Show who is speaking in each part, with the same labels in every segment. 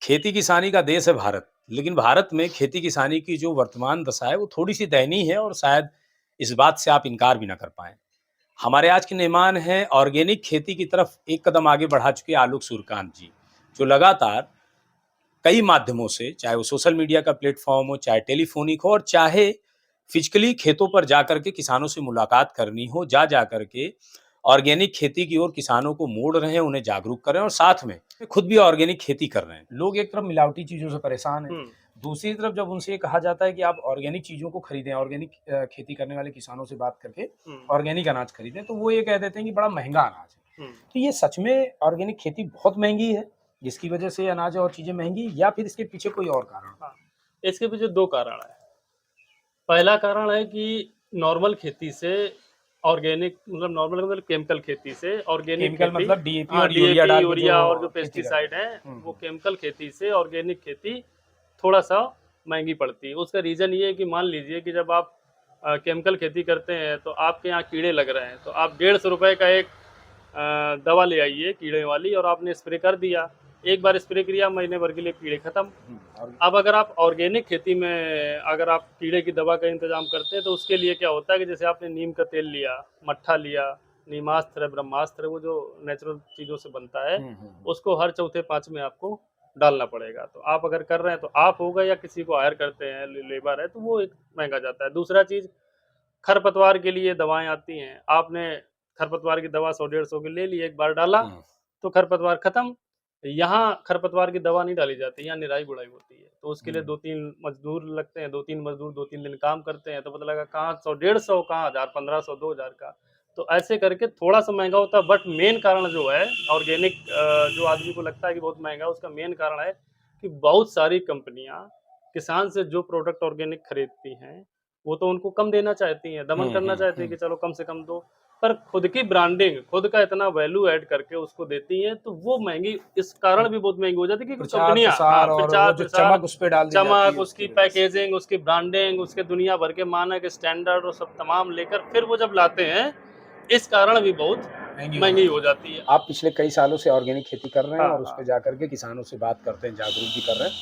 Speaker 1: खेती किसानी का देश है भारत, लेकिन भारत में खेती किसानी की जो वर्तमान दशा है, वो थोड़ी-सी दयनीय है और शायद इस बात से आप इनकार भी ना कर पाएँ। हमारे आज के मेहमान हैं ऑर्गेनिक खेती की तरफ एक कदम आगे बढ़ा चुके आलोक सूर्यकांत जी, जो लगातार कई माध्यमों से, चाहे वो सोशल मीडिया का प्लेटफ़ॉर्म हो, चाहे टेलीफ़ोनिक हो और चाहे फ़िज़िकली खेतों पर जाकर के किसानों से मुलाकात करनी हो, जा कर के ऑर्गेनिक खेती की ओर किसानों को मोड़ रहे हैं, उन्हें जागरूक कर रहे हैं और साथ में खुद भी ऑर्गेनिक खेती कर रहे हैं। लोग एक तरफ मिलावटी चीज़ों से परेशान हैं,
Speaker 2: हुँ,
Speaker 1: दूसरी तरफ जब उनसे ये कहा जाता है कि आप ऑर्गेनिक चीज़ों को खरीदें, ऑर्गेनिक खेती करने वाले किसानों से बात करके
Speaker 2: हुँ,
Speaker 1: ऑर्गेनिक अनाज खरीदें, तो वो ये कह देते हैं कि बड़ा महँगा अनाज है।
Speaker 2: हुँ।
Speaker 1: तो ये सच में ऑर्गेनिक खेती बहुत महँगी है, जिसकी वजह से अनाज और चीज़ें महँगी या फिर इसके पीछे कोई और कारण?
Speaker 2: हाँ, इसके पीछे 2 कारण हैं। पहला कारण है कि नॉर्मल खेती से ऑर्गेनिक मतलब नॉर्मल मतलब केमिकल खेती से ऑर्गेनिक
Speaker 1: केमिकल
Speaker 2: खेती।
Speaker 1: मतलब डीएपी
Speaker 2: हाँ,
Speaker 1: और यूरिया
Speaker 2: डीएपी,
Speaker 1: डाल के जो
Speaker 2: यूरिया और जो
Speaker 1: खेती करते
Speaker 2: पेस्टिसाइड
Speaker 1: हैं।
Speaker 2: हैं,
Speaker 1: हुँ,
Speaker 2: वो
Speaker 1: हुँ।
Speaker 2: केमिकल खेती से ऑर्गेनिक खेती थोड़ा-सा महँगी पड़ती है। उसका रीज़न ये है कि मान लीजिए कि जब आप केमिकल खेती करते हैं, तो आपके यहाँ कीड़े लग रहे हैं, तो आप ₹150 का एक दवा ले आइए कीड़े वाली और आपने स्प्रे कर दिया। एक बार स्प्रे किया, महीने भर के लिए कीड़े खत्म।
Speaker 1: हुँ, और
Speaker 2: अब अगर आप ऑर्गेनिक खेती में अगर आप कीड़े की दवा का इंतजाम करते हैं, तो उसके लिए क्या होता है कि जैसे आपने नीम का तेल लिया, मट्ठा लिया, नीमास्त्र, ब्रह्मास्त्र, वो जो नेचुरल चीज़ों से बनता है,
Speaker 1: हुँ, हुँ, हुँ।
Speaker 2: उसको हर चौथे पाँचवें आपको डालना पड़ेगा। तो आप अगर कर रहे हैं, तो आप होगा या किसी को हायर करते हैं, लेबर है, तो वो एक महँगा जाता है। दूसरा चीज़, खरपतवार के लिए दवाएँ आती हैं। आपने खरपतवार की दवा 100 150 की ले ली, एक बार डाला,
Speaker 1: हुँ,
Speaker 2: तो खरपतवार खत्म। यहाँ खरपतवार की दवा नहीं डाली जाती, यहाँ निराई-गुड़ाई होती है। तो उसके लिए
Speaker 1: हुँ।
Speaker 2: 2-3 मज़दूर लगते हैं, 2-3 मज़दूर 2-3 दिन काम करते हैं, तो पता लगा कहाँ 100 150 कहाँ 1000 1500 2000 का। तो ऐसे करके थोड़ा-सा महँगा होता है, बट मेन कारण जो है ऑर्गेनिक जो आदमी को लगता है कि बहुत महँगा है, उसका मेन कारण है कि बहुत सारी कंपनियाँ किसान से जो प्रोडक्ट ऑर्गेनिक खरीदती हैं, वो तो उनको कम देना चाहती हैं, दमन
Speaker 1: हुँ,
Speaker 2: करना
Speaker 1: हुँ,
Speaker 2: चाहती हैं
Speaker 1: हुँ।
Speaker 2: कि चलो कम से कम दो। पर खुद की ब्रांडिंग, खुद का इतना वैल्यू ऐड करके उसको देती हैं, तो वो महँगी इस कारण भी बहुत महँगी हो जाती है कि कंपनियाँ, हाँ,
Speaker 1: प्रचार-प्रसार और वो जो
Speaker 2: प्रचार-प्रसार,
Speaker 1: चमक उस पे डाल दी जाती
Speaker 2: चमक,
Speaker 1: है उसकी
Speaker 2: उसकी
Speaker 1: वजह से।
Speaker 2: पैकेजिंग, उसकी ब्रांडिंग, उसके दुनिया भर के मानक, स्टैंडर्ड और सब तमाम लेकर फिर वो जब लाते हैं, इस कारण भी बहुत
Speaker 1: महँगी हो
Speaker 2: महँगी
Speaker 1: जाती
Speaker 2: हो
Speaker 1: है।
Speaker 2: जाती है।
Speaker 1: आप पिछले कई सालों से ऑर्गेनिक खेती कर रहे हैं
Speaker 2: हाँ,
Speaker 1: और उस पे
Speaker 2: हाँ।
Speaker 1: जाकर के किसानों से बात करते हैं, जागरूक भी कर रहे हैं।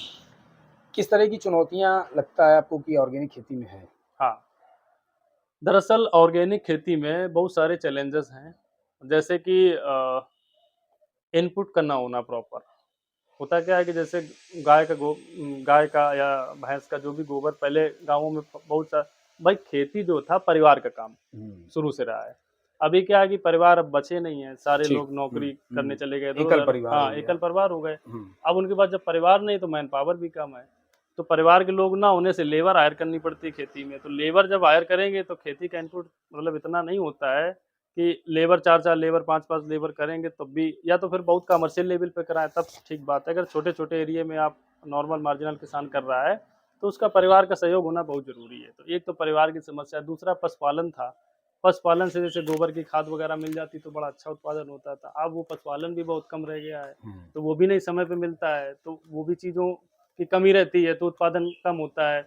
Speaker 1: किस तरह की चुनौतियाँ लगता है आपको कि ऑर्गेनिक खेती में है?
Speaker 2: हाँ। दरअसल ऑर्गेनिक खेती में बहुत सारे चैलेंजेस हैं। जैसे कि इनपुट का ना होना प्रॉपर। होता क्या है कि जैसे गाय का या भैंस का जो भी गोबर पहले गाँवों में बहुत सा भाई खेती जो था परिवार का काम
Speaker 1: हुँ,
Speaker 2: शुरू से रहा है। अभी क्या है कि परिवार अब बचे नहीं हैं, सारे
Speaker 1: ठीक।
Speaker 2: लोग
Speaker 1: हुँ,
Speaker 2: नौकरी करने
Speaker 1: हुँ।
Speaker 2: चले गए
Speaker 1: एकल
Speaker 2: इधर-उधर।
Speaker 1: परिवार हो
Speaker 2: हाँ,
Speaker 1: गया।
Speaker 2: एकल परिवार हो गए।
Speaker 1: हुँ,
Speaker 2: अब उनके पास जब परिवार नहीं तो मैन पावर भी कम है। तो परिवार के लोग ना होने से लेबर हायर करनी पड़ती है खेती में। तो लेबर जब हायर करेंगे तो खेती का इनपुट मतलब इतना नहीं होता है कि लेबर 4-4 लेबर 5-5 लेबर करेंगे तब भी, या तो फिर बहुत कमर्शियल लेवल पे कराएँ तब ठीक बात है। अगर छोटे-छोटे एरिया में आप नॉर्मल मार्जिनल किसान कर रहा है, तो उसका परिवार का सहयोग होना बहुत ज़रूरी है। तो एक तो परिवार की समस्या, दूसरा पशुपालन था। पशुपालन से जैसे गोबर की खाद वगैरह मिल जाती तो बड़ा अच्छा उत्पादन होता था। अब वो पशुपालन भी बहुत कम रह गया है,
Speaker 1: हुँ।
Speaker 2: तो वो भी नहीं समय पे मिलता है, तो वो भी चीज़ों की कमी रहती है, तो उत्पादन कम होता है।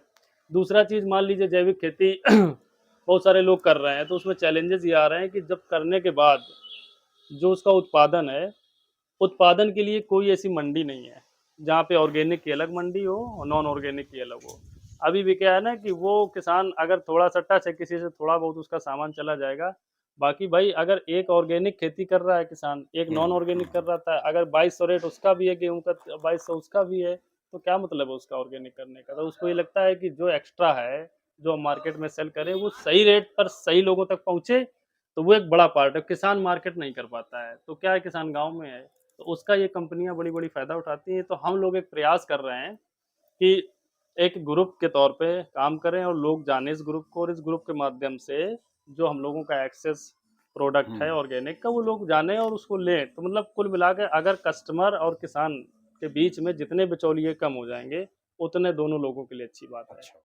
Speaker 2: दूसरा चीज़ मान लीजिए जैविक खेती बहुत सारे लोग कर रहे हैं, तो उसमें चैलेंजेस ये आ रहे हैं कि जब करने के बाद जो उसका उत्पादन है, उत्पादन के लिए कोई ऐसी मंडी नहीं है, जहाँ पे ऑर्गेनिक की अलग मंडी हो और नॉन ऑर्गेनिक की अलग हो। अभी भी क्या है ना कि वो किसान अगर थोड़ा-सा टच है किसी से, थोड़ा बहुत उसका सामान चला जाएगा। बाकी भाई अगर एक ऑर्गेनिक खेती कर रहा है किसान, एक
Speaker 1: हुँ,
Speaker 2: नॉन
Speaker 1: हुँ,
Speaker 2: ऑर्गेनिक कर रहा था, अगर 2200 रेट उसका भी है, गेहूँ का 2200 उसका भी है, तो क्या मतलब है उसका ऑर्गेनिक करने का? तो उसको ये लगता है कि जो एक्स्ट्रा है, जो हम मार्केट में सेल करें, वो सही रेट पर सही लोगों तक पहुँचे, तो वो एक बड़ा पार्ट है। किसान मार्केट नहीं कर पाता है, तो क्या है किसान गाँव में है, तो उसका ये कंपनियाँ बड़ी-बड़ी फ़ायदा उठाती हैं। तो हम लोग एक प्रयास कर रहे हैं कि एक ग्रुप के तौर पे काम करें और लोग जानें इस ग्रुप को, और इस ग्रुप के माध्यम से जो हम लोगों का एक्सेस प्रोडक्ट है
Speaker 1: हुँ।
Speaker 2: ऑर्गेनिक का, वो लोग जानें और उसको लें। तो मतलब कुल मिला के अगर कस्टमर और किसान के बीच में जितने बिचौलिए कम हो जाएँगे, उतने दोनों लोगों के लिए अच्छी बात है।
Speaker 1: अच्छा।